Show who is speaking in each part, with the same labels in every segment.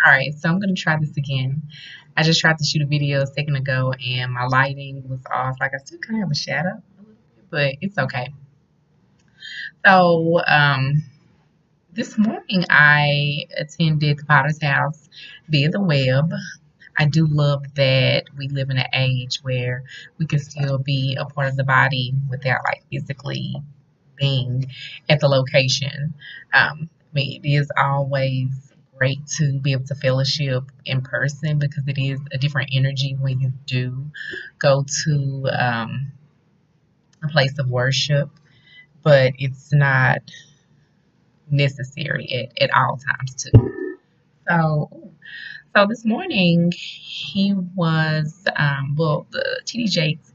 Speaker 1: All right, so I'm gonna try this again. I just tried to shoot a video a second ago and my lighting was off. Like I still kind of have a shadow a little bit, but it's okay. So, this morning I attended the Potter's house via the web. I do love that we live in an age where we can still be a part of the body without like physically being at the location. I mean, it is always great to be able to fellowship in person because it is a different energy when you do go to a place of worship, but it's not necessary at all times too. So this morning he was the TD Jakes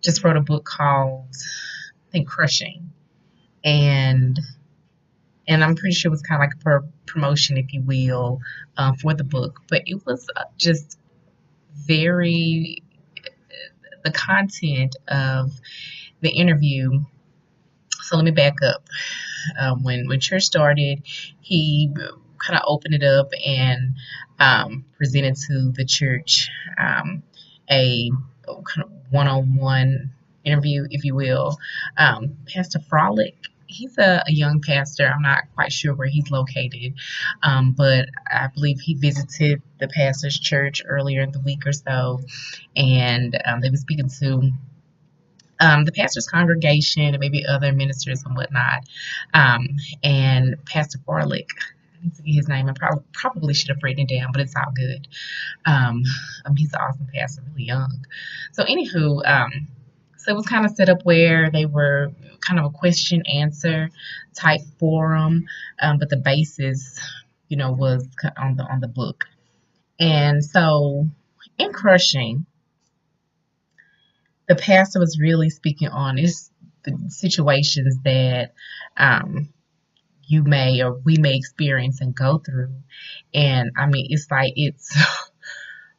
Speaker 1: just wrote a book called I think Crushing, and I'm pretty sure it was kind of like a promotion, if you will, for the book. But it was just very the content of the interview. So let me back up. When church started, he kind of opened it up and presented to the church a kind of one-on-one interview, if you will. Pastor Frolic, he's a young pastor. I'm not quite sure where he's located, but I believe he visited the pastor's church earlier in the week or so, and they were speaking to the pastor's congregation and maybe other ministers and whatnot. And Pastor Farlick, I need to get his name. I probably should have written it down, but it's all good. He's an awesome pastor, really young. So anywho, so it was kind of set up where they were kind of a question answer type forum, but the basis, was on the book. And so in Crushing, the pastor was really speaking on is the situations that you may or we may experience and go through. And I mean, it's like it's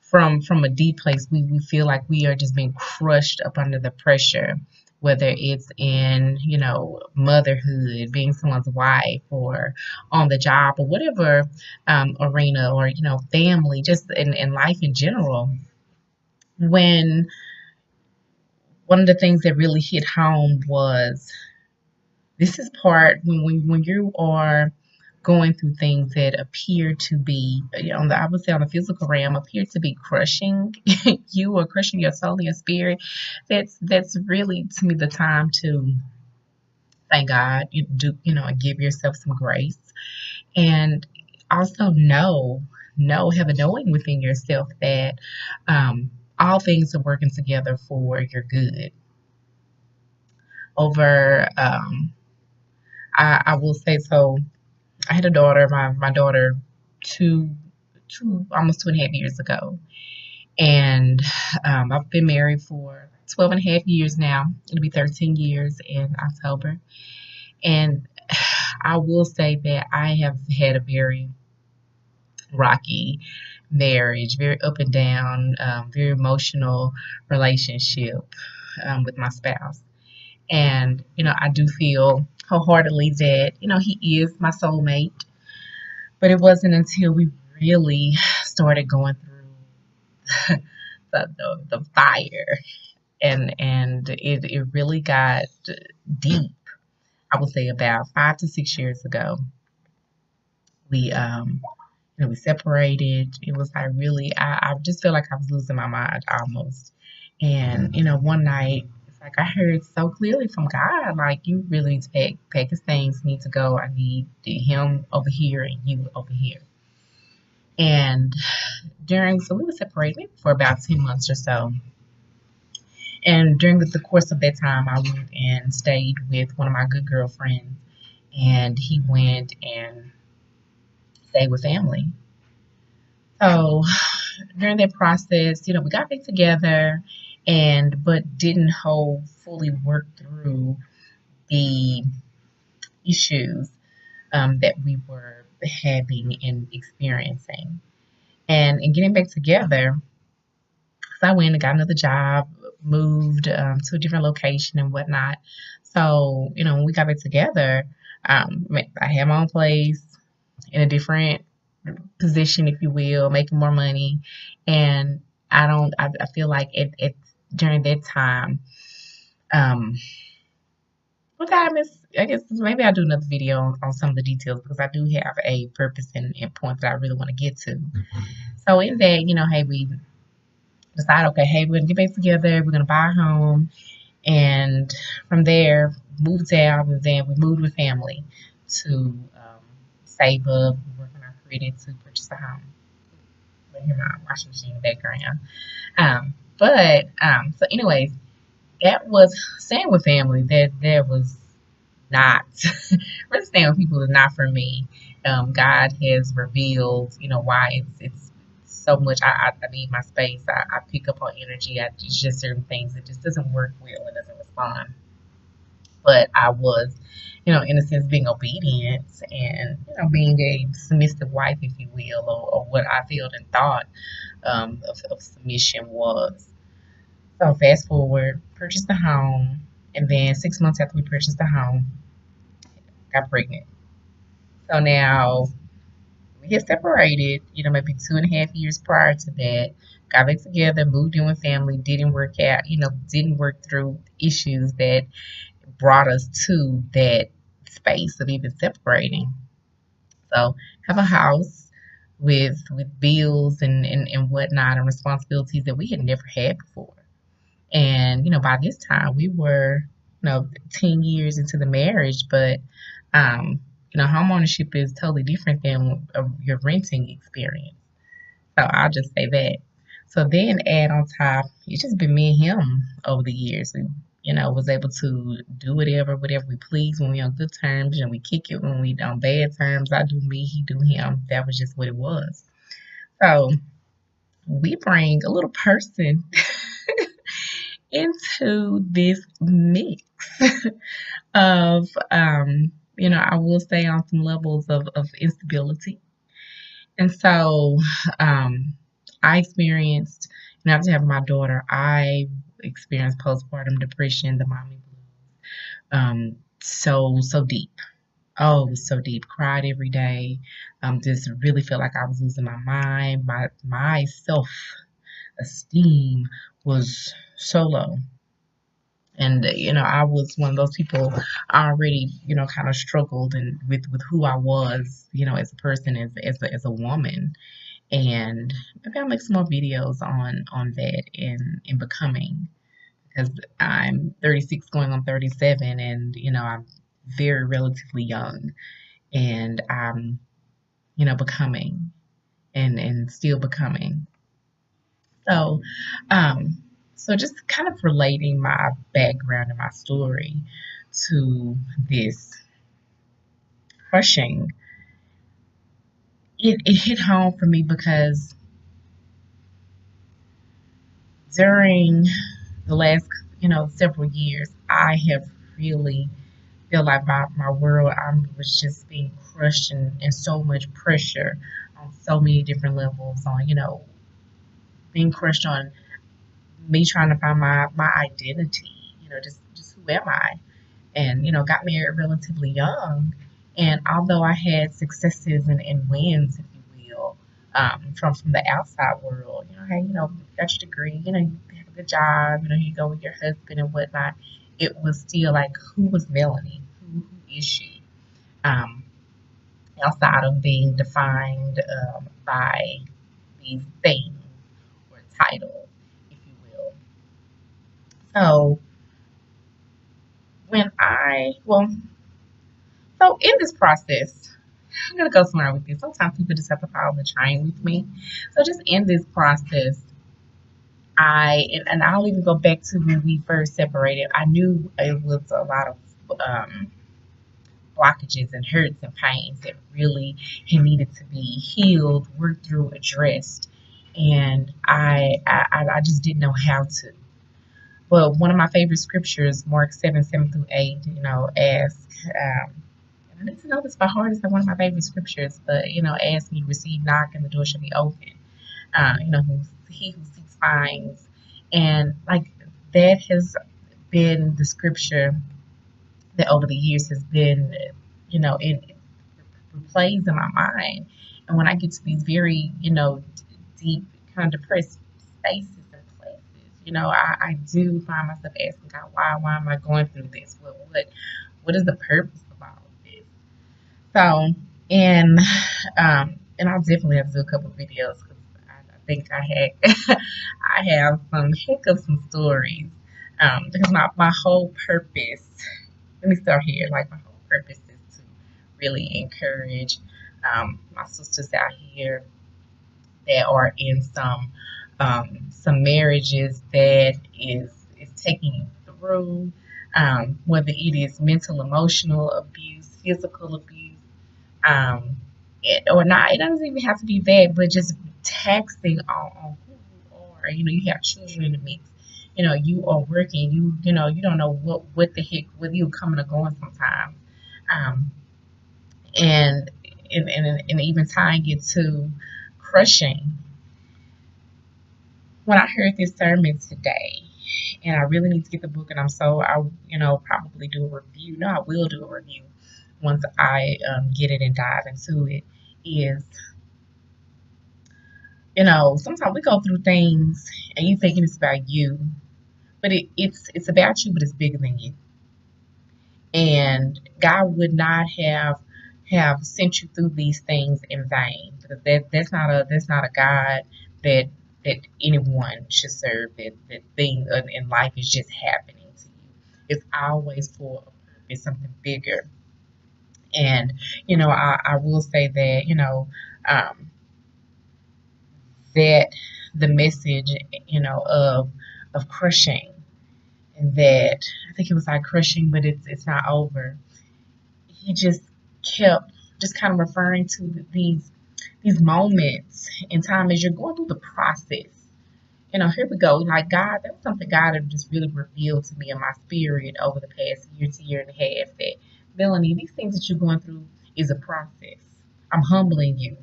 Speaker 1: from a deep place. We feel like we are just being crushed up under the pressure, whether it's in, motherhood, being someone's wife, or on the job, or whatever arena, or, family, just in life in general. When one of the things that really hit home was this is part when you are going through things that appear to be, I would say on the physical realm, appear to be crushing you or crushing your soul and your spirit. That's really, to me, the time to thank God. And give yourself some grace, and also have a knowing within yourself that all things are working together for your good. I will say so. I had a daughter, my daughter, almost 2.5 years ago, and I've been married for 12 and a half years now. It'll be 13 years in October, and I will say that I have had a very rocky marriage, very up and down, very emotional relationship with my spouse. And, I do feel wholeheartedly that, he is my soulmate. But it wasn't until we really started going through the fire and it really got deep. I would say about 5 to 6 years ago. We separated. It was like really, I just felt like I was losing my mind almost. And, one night, it's like I heard so clearly from God, like, you really need to pack his things, need to go. I need him over here and you over here. And so we were separated for about 10 months or so. And during the course of that time, I went and stayed with one of my good girlfriends, and he went and stayed with family. So during that process, we got back together, but didn't fully work through the issues that we were having and experiencing. And in getting back together, so I went and got another job, moved to a different location and whatnot. So, when we got back together, I had my own place in a different position, if you will, making more money. And I feel like it during that time, um, what time is, I guess maybe I'll do another video on some of the details because I do have a purpose and point that I really want to get to. So in that, hey, we decide, okay, hey, we're gonna get back together, we're gonna buy a home, and from there, moved out, and then we moved with family to save up, work on our credit to purchase a home. I hear my washing machine in the background. So anyways, that was staying with family. That was not really staying with people is not for me. God has revealed, why it's so much. I need my space. I pick up on energy. It's just certain things. It just doesn't work well. It doesn't respond. But I was, in a sense, being obedient and, being a submissive wife, if you will, or what I felt and thought of submission was. So fast forward, purchased the home, and then 6 months after we purchased the home, got pregnant. So now we get separated, maybe 2.5 years prior to that. Got back together, moved in with family, didn't work out, didn't work through issues that brought us to that space of even separating. So have a house with bills and whatnot and responsibilities that we had never had before. And, by this time we were, 10 years into the marriage, but, home ownership is totally different than your renting experience. So I'll just say that. So then add on top, it's just been me and him over the years. We, was able to do whatever we please when we on good terms, and we kick it when we on bad terms. I do me, he do him. That was just what it was. So we bring a little person into this mix of, I will say on some levels of instability. And so I experienced, after having my daughter, I experienced postpartum depression, the mommy blues, so deep. Oh, it was so deep. Cried every day. Just really felt like I was losing my mind. My self esteem was so low. And I was one of those people already, kind of struggled and with who I was, as a person, as a woman. And maybe I'll make some more videos on that in becoming, because I'm 36 going on 37, and I'm very relatively young, and I'm becoming and still becoming. So so just kind of relating my background and my story to this crushing, it hit home for me because during the last, several years, I have really feel like my world, I was just being crushed and so much pressure on so many different levels, on, being crushed on me trying to find my identity, just who am I? And, got married relatively young. And although I had successes and wins, if you will, from the outside world, hey, got your degree, you have a good job, you go with your husband and whatnot, it was still like, who was Melanie? Who is she? Um, Outside of being defined by these things or titles, if you will. So so in this process, I'm gonna go somewhere with this. Sometimes people just have to follow the train with me. So just in this process, and I'll even go back to when we first separated. I knew it was a lot of blockages and hurts and pains that really had needed to be healed, worked through, addressed, and I just didn't know how to. But one of my favorite scriptures, Mark 7:7-8, ask. And I need to know this by heart. It's one of my favorite scriptures, but ask and you receive, knock, and the door shall be open. He who seeks finds, and like that has been the scripture that over the years has been, it plays in my mind. And when I get to these very, deep, kind of depressed spaces and places, I do find myself asking God, why am I going through this? What is the purpose of all of this? So, and and I'll definitely have to do a couple of videos because I think I have some heck of some stories. Because my whole purpose, let me start here. Like my whole purpose is to really encourage my sisters out here that are in some marriages that is taking you through, whether it is mental, emotional abuse, physical abuse, um, or not. It doesn't even have to be that, but just taxing on who you are. You have children in the mix. You are working. You don't know what the heck, whether you're coming or going sometimes. Um, and, and even tying it to crushing. When I heard this sermon today, and I really need to get the book, and probably do a review. No, I will do a review once I get it and dive into it. Is sometimes we go through things and you thinking it's about you, but it's about you, but it's bigger than you. And God would not have sent you through these things in vain. Because that's not a God that anyone should serve. That thing in life is just happening to you. It's always for a purpose, something bigger. And I will say that um, that the message of crushing, and that I think it was like crushing, but it's not over. He just kept just kind of referring to these moments in time as you're going through the process. Here we go. Like God, that was something God had just really revealed to me in my spirit over the past year and a half. That Melanie, these things that you're going through is a process. I'm humbling you,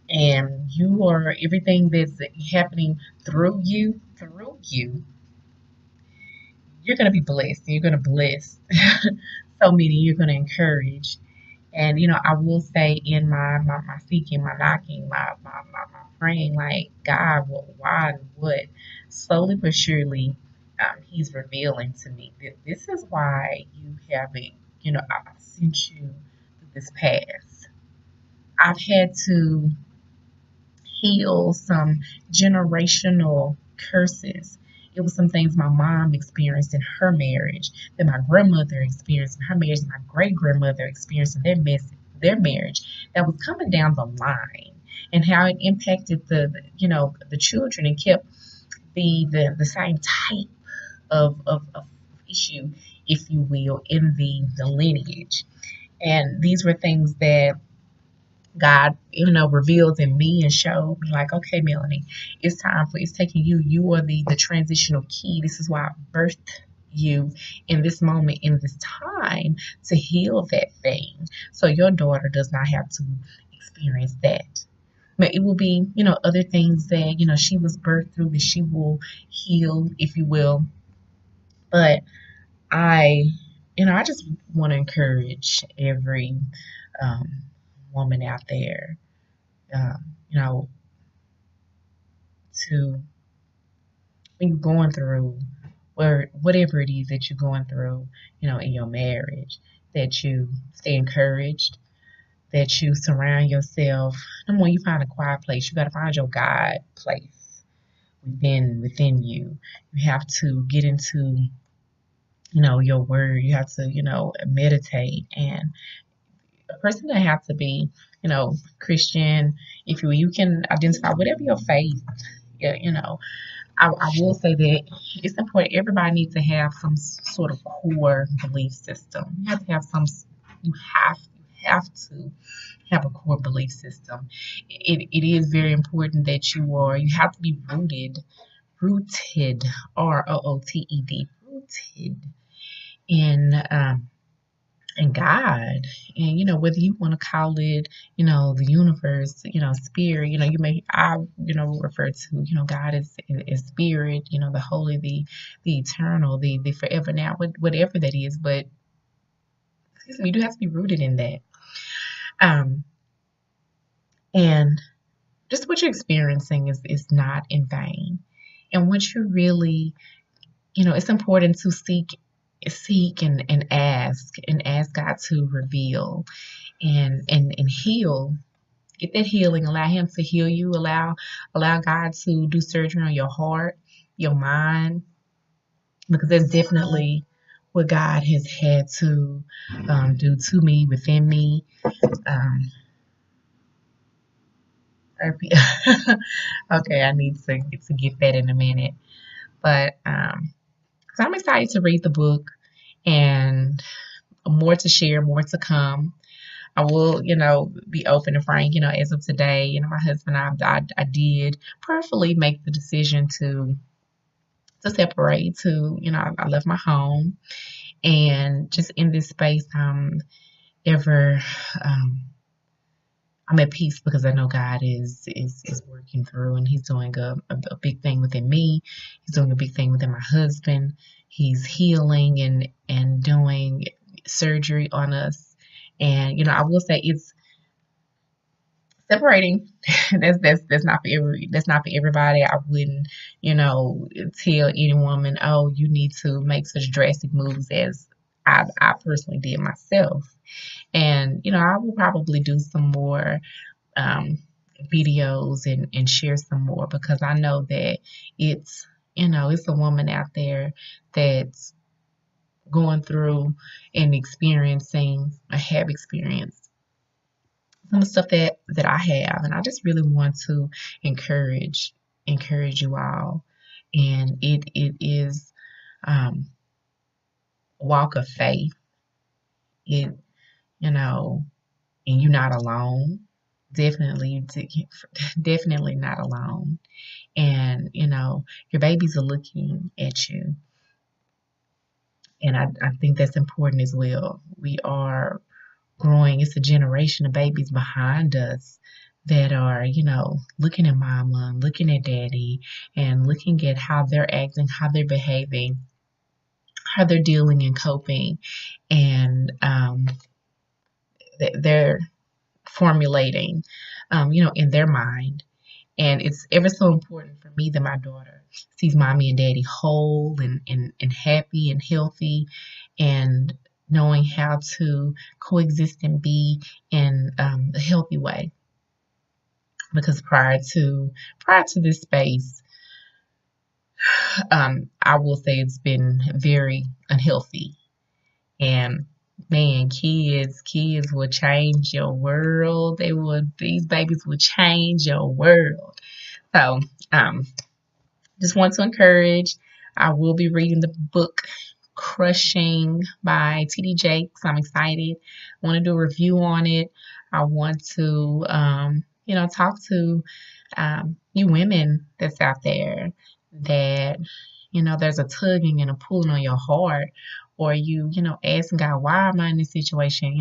Speaker 1: and you are everything that's happening through you. Through you, you're going to be blessed. You're going to bless so many. You're going to encourage. And I will say in my seeking, my knocking, my praying, like God, why, what? Slowly but surely, He's revealing to me that this is why you have it. I sent you this path. I've had to heal some generational curses. It was some things my mom experienced in her marriage, that my grandmother experienced in her marriage, my great grandmother experienced in their marriage, that was coming down the line, and how it impacted the children and kept the same type of issue, if you will, in the lineage. And these were things that God, revealed in me and showed me, like, okay, Melanie, it's taking you. You are the transitional key. This is why I birthed you in this moment, in this time, to heal that thing. So your daughter does not have to experience that. But it will be, other things that, she was birthed through that she will heal, if you will. But I just want to encourage every um, woman out there, um, you know, to when you're going through whatever it is that you're going through, in your marriage, that you stay encouraged, that you surround yourself. And when you find a quiet place, you got to find your God place within you. You have to get into, your word. You have to, meditate. And a person doesn't have to be, Christian. If you can identify whatever your faith, yeah, I will say that it's important. Everybody needs to have some sort of core belief system. You have to have some. You have to have a core belief system. It is very important that you have to be rooted, rooted, rooted in God. And whether you want to call it, the universe, spirit, refer to, God is spirit, the holy, the eternal, the forever now, whatever that is. But excuse me, you do have to be rooted in that. Um, And just what you're experiencing is not in vain. And once you really, it's important to seek and ask God to reveal and heal. Get that healing. Allow Him to heal you. Allow God to do surgery on your heart, your mind, because that's definitely what God has had to do to me, within me. Um, okay, I need to get that in a minute, but so I'm excited to read the book and more to share, more to come. I will, be open and frank. As of today, my husband and I did prayerfully make the decision to separate. I left my home, and just in this space, ever, um, I'm at peace because I know God is working through, and He's doing a big thing within me. He's doing a big thing within my husband. He's healing and doing surgery on us. And I will say it's separating. That's not for everybody. I wouldn't, tell any woman, oh, you need to make such drastic moves as I personally did myself. And I will probably do some more um, videos and share some more, because I know that it's it's a woman out there that's going through and experiencing, I have experienced some of the stuff that I have, and I just really want to encourage you all. And it is a walk of faith. It you know and you're not alone. Definitely, definitely not alone. And your babies are looking at you, and I think that's important as well. We are growing. It's a generation of babies behind us that are, looking at mama, looking at daddy, and looking at how they're acting, how they're behaving, how they're dealing and coping, and they're formulating, in their mind. And it's ever so important for me that my daughter sees mommy and daddy whole and happy and healthy, and knowing how to coexist and be in a healthy way. Because prior to this space, I will say it's been very unhealthy. And man, kids will change your world. These babies will change your world. So, just want to encourage. I will be reading the book Crushing by T.D. Jakes. I'm excited. I want to do a review on it. I want to, talk to you women that's out there that, there's a tugging and a pulling on your heart, or asking God, why am I in this situation?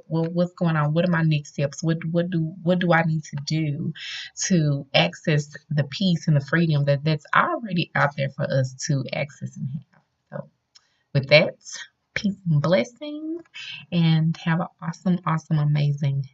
Speaker 1: What's going on? What are my next steps? What do I need to do to access the peace and the freedom that's already out there for us to access and have? So with that, peace and blessings, and have an awesome, awesome, amazing